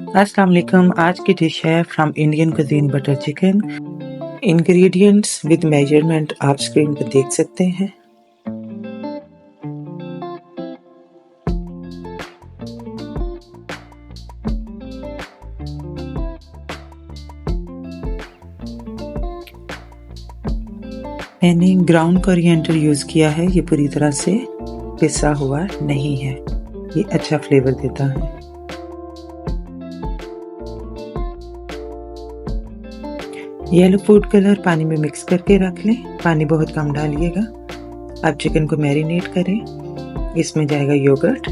अस्सलाम वालेकुम। आज की डिश है from Indian cuisine butter chicken. Ingredients with measurement आप स्क्रीन पर देख सकते हैं। मैंने ग्राउंड कोरिएंडर यूज़ किया है। ये पूरी तरह से पिसा हुआ नहीं है, ये अच्छा फ्लेवर देता है। येलो फूड कलर पानी में मिक्स करके रख लें, पानी बहुत कम डालिएगा। अब चिकन को मैरिनेट करें। इसमें जाएगा yogurt,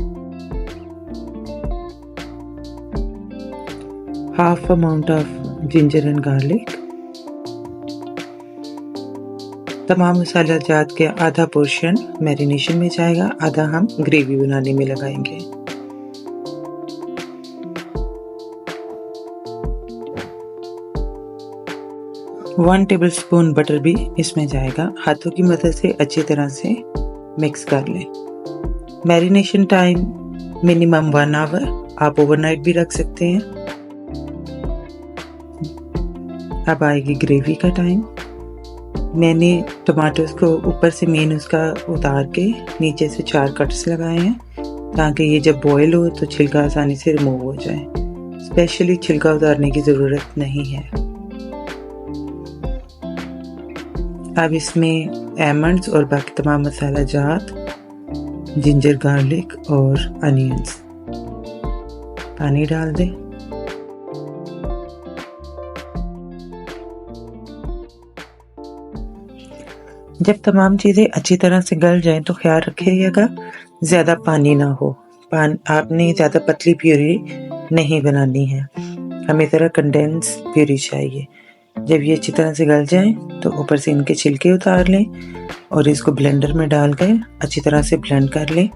half amount of ginger and garlic, तमाम मसाला जात के आधा पोर्शन मैरिनेशन में जाएगा, आधा हम ग्रेवी बनाने में लगाएंगे। वन टेबल स्पून बटर भी इसमें जाएगा। हाथों की मदद से अच्छी तरह से मिक्स कर लें। मैरिनेशन टाइम मिनिमम 1 आवर, आप ओवरनाइट भी रख सकते हैं। अब आएगी ग्रेवी का टाइम। मैंने टमाटोस को ऊपर से मेन उसका उतार के नीचे से 4 कट्स लगाए हैं, ताकि ये जब बॉयल हो तो छिलका आसानी से रिमूव हो जाए। स्पेशली छिलका उतारने की ज़रूरत नहीं है। अब इसमें एमंड्स और बाकी तमाम मसाला जात, जिंजर गार्लिक और अनियंस, पानी डाल दें। जब तमाम चीज़ें अच्छी तरह से गल जाएं तो ख्याल रखिएगा ज़्यादा पानी ना हो। आपने ज़्यादा पतली प्यूरी नहीं बनानी है, हमें तरह कंडेंस प्यूरी चाहिए। जब ये अच्छी तरह से गल जाए तो ऊपर से इनके छिलके उतार लें और इसको ब्लेंडर में डाल कर अच्छी तरह से ब्लेंड कर लें,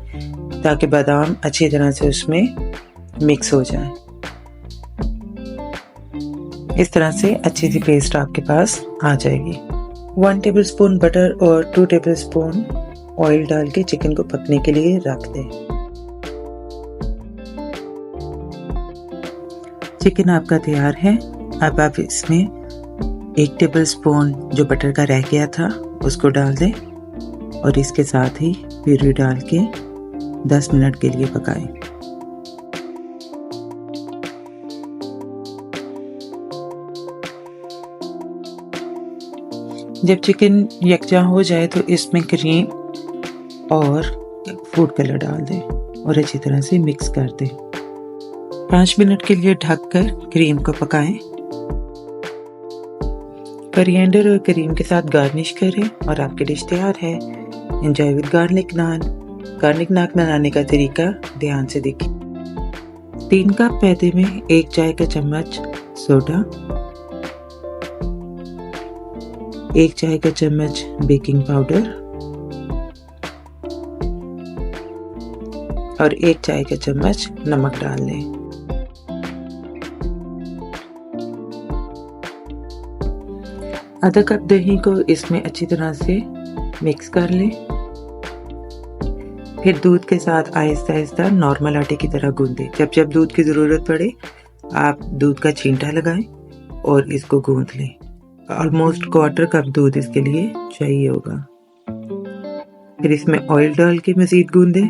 ताकि बादाम अच्छी तरह से उसमें मिक्स हो जाए। इस तरह से अच्छी सी पेस्ट आपके पास आ जाएगी। 1 टेबलस्पून बटर और 2 टेबलस्पून ऑयल डाल के चिकन को पकने के लिए रख दें। चिकन आपका तैयार है। अब आप इसमें 1 टेबलस्पून जो बटर का रह गया था उसको डाल दें और इसके साथ ही प्यूरी डाल के 10 मिनट के लिए पकाएं। जब चिकन यकजा हो जाए तो इसमें क्रीम और फूड कलर डाल दें और अच्छी तरह से मिक्स कर दें। 5 मिनट के लिए ढककर क्रीम को पकाएं। कोरिएंडर और क्रीम के साथ गार्निश करें और आपकी डिश तैयार है। Enjoy with garlic naan. Garlic naan बनाने का तरीका ध्यान से देखिए। 3 कप मैदे में 1 चाय का चम्मच सोडा, 1 चाय का चम्मच बेकिंग पाउडर और 1 चाय का चम्मच नमक डाल लें। आधा कप दही को इसमें अच्छी तरह से मिक्स कर लें। फिर दूध के साथ आहिस्ता आहिस्ता नॉर्मल आटे की तरह गूंदें। जब जब दूध की ज़रूरत पड़े आप दूध का छींटा लगाएं और इसको गूंद लें। ऑलमोस्ट 1/4 कप दूध इसके लिए चाहिए होगा। फिर इसमें ऑयल डाल के मज़ीद गूंदें।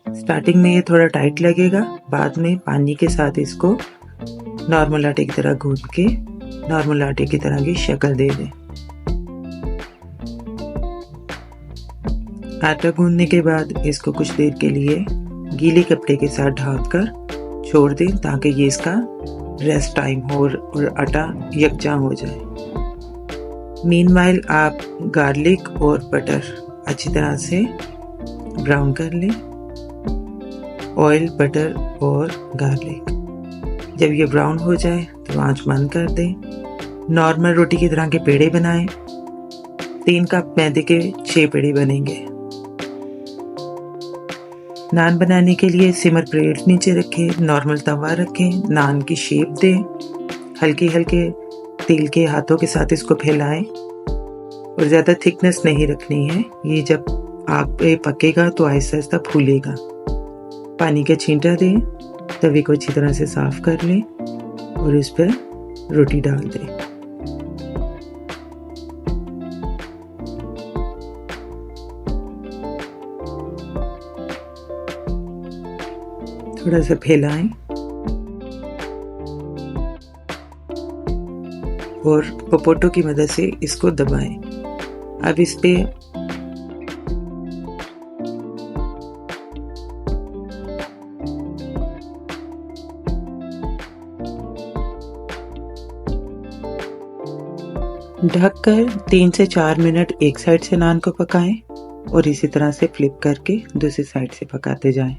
स्टार्टिंग में ये थोड़ा टाइट लगेगा, बाद में पानी के साथ इसको नॉर्मल आटे की तरह गूंद के नॉर्मल आटे की तरह की शक्ल दे दें। आटा गूंदने के बाद इसको कुछ देर के लिए गीले कपड़े के साथ ढककर छोड़ दें, ताकि ये इसका रेस्ट टाइम हो और आटा यकजा हो जाए। मीनवाइल आप गार्लिक और बटर अच्छी तरह से ब्राउन कर लें। ऑयल, बटर और गार्लिक जब ये ब्राउन हो जाए तो आंच बंद कर दें। नॉर्मल रोटी की तरह के पेड़े बनाएं। 3 कप मैदे के 6 पेड़े बनेंगे। नान बनाने के लिए सिमर प्लेट नीचे रखें, नॉर्मल तवा रखें, नान की शेप दें, हल्के हल्के तेल के हाथों के साथ इसको फैलाएं और ज़्यादा थिकनेस नहीं रखनी है। ये जब आग पे पकेगा तो आहिस्ता आहिस्ता फूलेगा। पानी का छींटा दें तवे को अच्छी तरह से साफ कर लें और इस पर रोटी डाल दें। थोड़ा सा फैलाएं और पपोटो की मदद से इसको दबाएं। अब इस पे ढककर 3 से 4 मिनट एक साइड से नान को पकाएं और इसी तरह से फ्लिप करके दूसरी साइड से पकाते जाएं।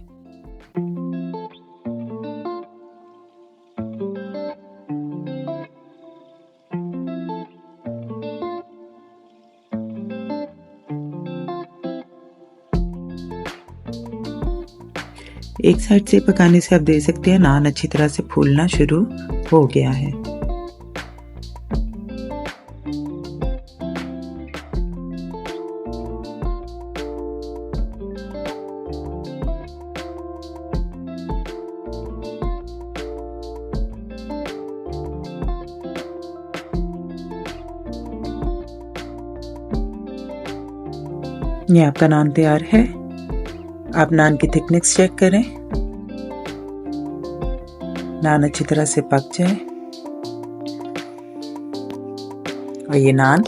एक साइड से पकाने से आप देख सकते हैं नान अच्छी तरह से फूलना शुरू हो गया है। ये आपका नान तैयार है। आप नान की थिकनेस चेक करें, नान अच्छी तरह से पक जाए और ये नान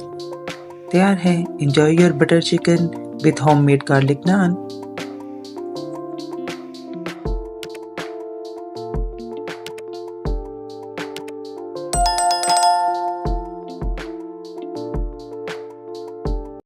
तैयार है। Enjoy your butter chicken with homemade garlic naan.